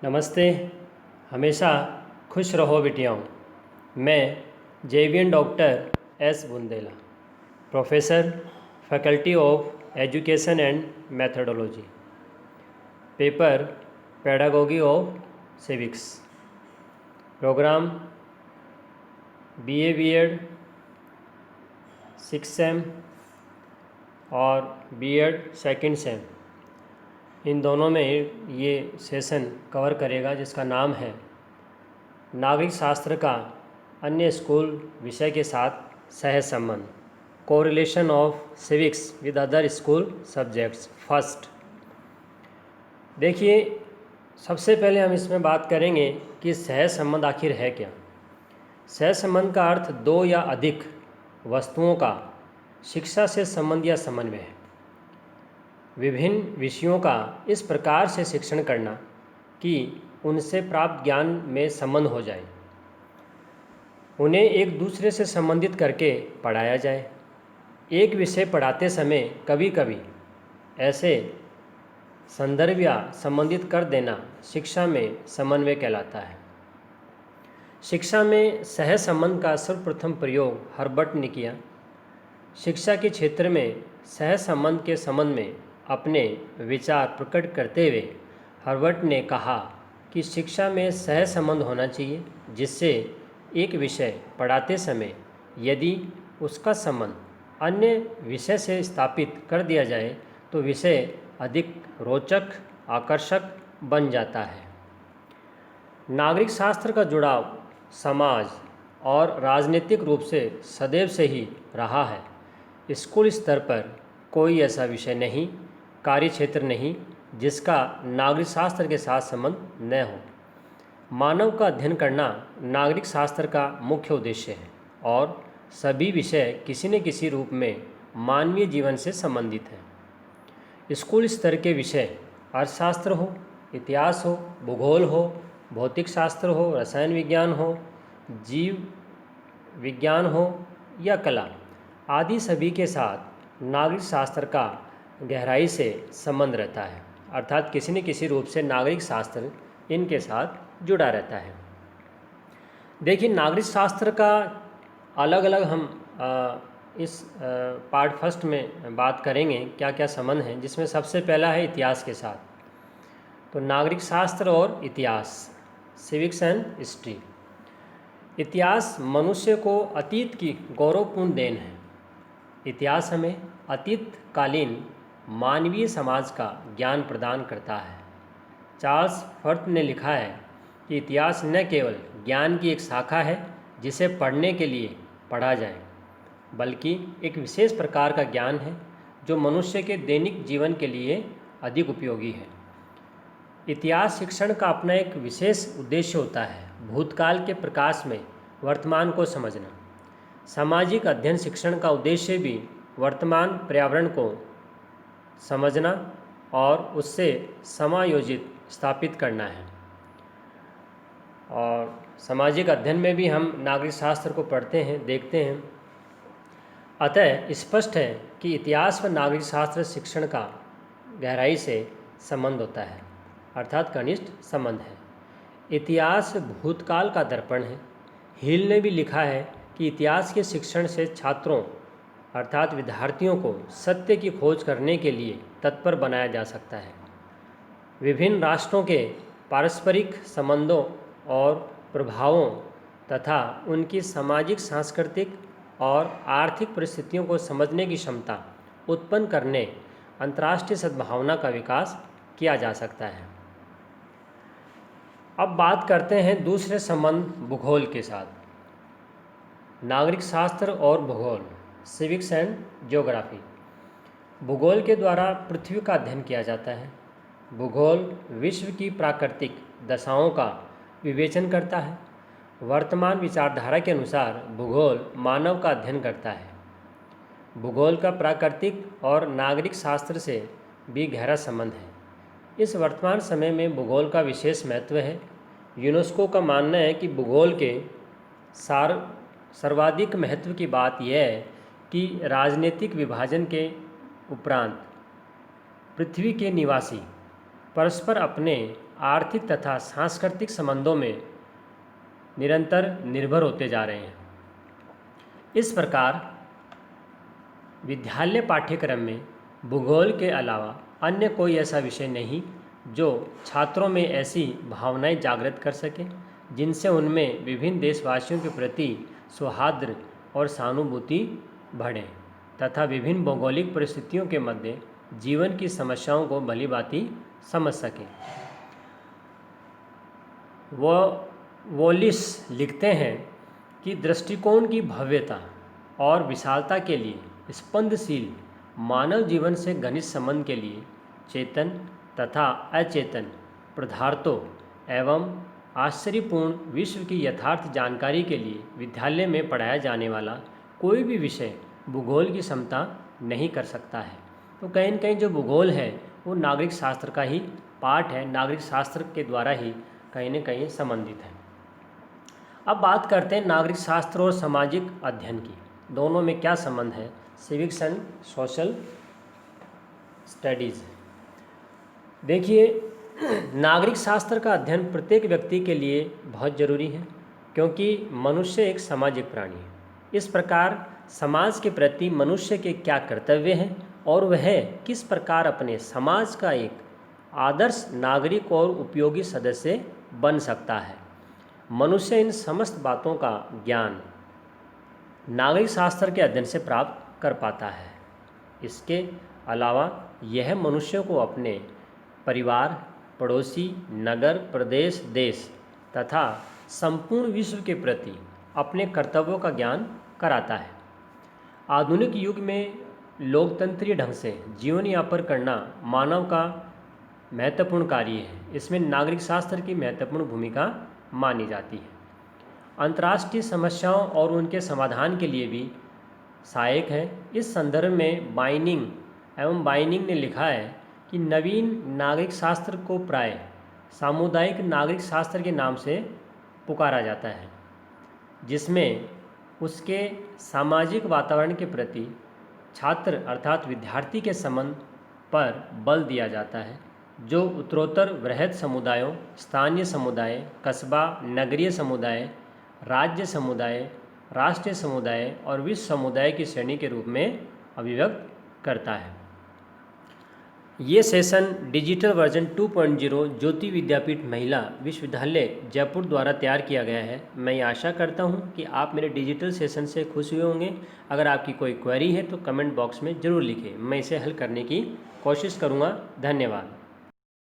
नमस्ते। हमेशा खुश रहो बिटियाओं। मैं JVN doctor S Bundela, professor, faculty of education and methodology, paper pedagogy of civics, program BA BEd 6 sem और बीएड 2nd सेम, इन दोनों में ये सेशन कवर करेगा जिसका नाम है नागरिक शास्त्र का अन्य स्कूल विषय के साथ सह संबंध, correlation of civics with other school subjects first. देखिए, सबसे पहले हम इसमें बात करेंगे कि सह संबंध आखिर है क्या। सह संबंध का अर्थ दो या अधिक वस्तुओं का शिक्षा से संबंध या समन्वय है। विभिन्न विषयों का इस प्रकार से शिक्षण करना कि उनसे प्राप्त ज्ञान में संबंध हो जाए, उन्हें एक दूसरे से संबंधित करके पढ़ाया जाए। एक विषय पढ़ाते समय कभी कभी ऐसे संदर्भ या संबंधित कर देना शिक्षा में समन्वय कहलाता है। शिक्षा में सह संबंध का सर्वप्रथम प्रयोग हर्बर्ट ने किया। शिक्षा के क्षेत्र में सह संबंध के संबंध में अपने विचार प्रकट करते हुए हर्बर्ट ने कहा कि शिक्षा में सह संबंध होना चाहिए, जिससे एक विषय पढ़ाते समय यदि उसका संबंध अन्य विषय से स्थापित कर दिया जाए तो विषय अधिक रोचक, आकर्षक बन जाता है। नागरिक शास्त्र का जुड़ाव समाज और राजनीतिक रूप से सदैव से ही रहा है। स्कूल स्तर पर कोई ऐसा विषय नहीं, कार्य क्षेत्र नहीं जिसका नागरिक शास्त्र के साथ संबंध न हो। मानव का अध्ययन करना नागरिक शास्त्र का मुख्य उद्देश्य है और सभी विषय किसी न किसी रूप में मानवीय जीवन से संबंधित हैं। स्कूल स्तर के विषय अर्थशास्त्र हो, इतिहास हो, भूगोल हो, भौतिक शास्त्र हो, रसायन विज्ञान हो, जीव विज्ञान हो या कला आदि सभी के साथ नागरिक शास्त्र का गहराई से संबंध रहता है, अर्थात किसी न किसी रूप से नागरिक शास्त्र इनके साथ जुड़ा रहता है। देखिए, नागरिक शास्त्र का अलग अलग हम इस पार्ट फर्स्ट में बात करेंगे क्या क्या संबंध हैं, जिसमें सबसे पहला है इतिहास के साथ। तो नागरिक शास्त्र और इतिहास, सिविक्स एंड हिस्ट्री। इतिहास मनुष्य को अतीत की गौरवपूर्ण देन है। इतिहास हमें अतीतकालीन मानवीय समाज का ज्ञान प्रदान करता है। चार्ल्स फर्थ ने लिखा है कि इतिहास न केवल ज्ञान की एक शाखा है जिसे पढ़ने के लिए पढ़ा जाए, बल्कि एक विशेष प्रकार का ज्ञान है जो मनुष्य के दैनिक जीवन के लिए अधिक उपयोगी है। इतिहास शिक्षण का अपना एक विशेष उद्देश्य होता है, भूतकाल के प्रकाश में वर्तमान को समझना। सामाजिक अध्ययन शिक्षण का उद्देश्य भी वर्तमान पर्यावरण को समझना और उससे समायोजित स्थापित करना है। और सामाजिक अध्ययन में भी हम नागरिक शास्त्र को पढ़ते हैं, देखते हैं। अतः स्पष्ट है कि इतिहास व नागरिक शास्त्र शिक्षण का गहराई से संबंध होता है, अर्थात घनिष्ठ संबंध है। इतिहास भूतकाल का दर्पण है। हिल ने भी लिखा है कि इतिहास के शिक्षण से छात्रों अर्थात विद्यार्थियों को सत्य की खोज करने के लिए तत्पर बनाया जा सकता है। विभिन्न राष्ट्रों के पारस्परिक संबंधों और प्रभावों तथा उनकी सामाजिक, सांस्कृतिक और आर्थिक परिस्थितियों को समझने की क्षमता उत्पन्न करने अंतर्राष्ट्रीय सद्भावना का विकास किया जा सकता है। अब बात करते हैं दूसरे संबंध भूगोल के साथ। नागरिक शास्त्र और भूगोल, सिविक्स एंड ज्योग्राफी। भूगोल के द्वारा पृथ्वी का अध्ययन किया जाता है। भूगोल विश्व की प्राकृतिक दशाओं का विवेचन करता है। वर्तमान विचारधारा के अनुसार भूगोल मानव का अध्ययन करता है। भूगोल का प्राकृतिक और नागरिक शास्त्र से भी गहरा संबंध है। इस वर्तमान समय में भूगोल का विशेष महत्व है। यूनेस्को का मानना है कि भूगोल के सर्वाधिक महत्व की बात यह है कि राजनीतिक विभाजन के उपरांत पृथ्वी के निवासी परस्पर अपने आर्थिक तथा सांस्कृतिक संबंधों में निरंतर निर्भर होते जा रहे हैं। इस प्रकार विद्यालय पाठ्यक्रम में भूगोल के अलावा अन्य कोई ऐसा विषय नहीं जो छात्रों में ऐसी भावनाएं जागृत कर सके जिनसे उनमें विभिन्न देशवासियों के प्रति सौहार्द और सहानुभूति बढ़े तथा विभिन्न भौगोलिक परिस्थितियों के मध्य जीवन की समस्याओं को भलीभांति समझ सकें। वॉलिस लिखते हैं कि दृष्टिकोण की भव्यता और विशालता के लिए स्पंदशील मानव जीवन से घनिष्ठ संबंध के लिए चेतन तथा अचेतन पदार्थों एवं आश्चर्यपूर्ण विश्व की यथार्थ जानकारी के लिए विद्यालय में पढ़ाया जाने वाला कोई भी विषय भूगोल की क्षमता नहीं कर सकता है। तो कहीं न कहीं जो भूगोल है वो नागरिक शास्त्र का ही पार्ट है, नागरिक शास्त्र के द्वारा ही कहीं न कहीं संबंधित है। अब बात करते हैं नागरिक शास्त्र और सामाजिक अध्ययन की, दोनों में क्या संबंध है। Civics and social studies. देखिए, नागरिक शास्त्र का अध्ययन प्रत्येक व्यक्ति के लिए बहुत ज़रूरी है क्योंकि मनुष्य एक सामाजिक प्राणी है। इस प्रकार समाज के प्रति मनुष्य के क्या कर्तव्य हैं और वह किस प्रकार अपने समाज का एक आदर्श नागरिक और उपयोगी सदस्य बन सकता है, मनुष्य इन समस्त बातों का ज्ञान नागरिक शास्त्र के अध्ययन से प्राप्त कर पाता है। इसके अलावा यह मनुष्य को अपने परिवार, पड़ोसी, नगर, प्रदेश, देश तथा संपूर्ण विश्व के प्रति अपने कर्तव्यों का ज्ञान कराता है। आधुनिक युग में लोकतंत्रीय ढंग से जीवन यापन करना मानव का महत्वपूर्ण कार्य है। इसमें नागरिक शास्त्र की महत्वपूर्ण भूमिका मानी जाती है। अंतर्राष्ट्रीय समस्याओं और उनके समाधान के लिए भी सहायक है। इस संदर्भ में बाइनिंग ने लिखा है कि नवीन नागरिक शास्त्र को प्राय सामुदायिक नागरिक शास्त्र के नाम से पुकारा जाता है, जिसमें उसके सामाजिक वातावरण के प्रति छात्र अर्थात विद्यार्थी के संबंध पर बल दिया जाता है, जो उत्तरोत्तर वृहद समुदायों, स्थानीय समुदाय, कस्बा, नगरीय समुदाय, राज्य समुदाय, राष्ट्रीय समुदाय और विश्व समुदाय की श्रेणी के रूप में अभिव्यक्त करता है। ये सेशन डिजिटल वर्जन 2.0 ज्योति विद्यापीठ महिला विश्वविद्यालय जयपुर द्वारा तैयार किया गया है। मैं ये आशा करता हूँ कि आप मेरे डिजिटल सेशन से खुश हुए होंगे। अगर आपकी कोई क्वेरी है तो कमेंट बॉक्स में ज़रूर लिखें, मैं इसे हल करने की कोशिश करूँगा। धन्यवाद।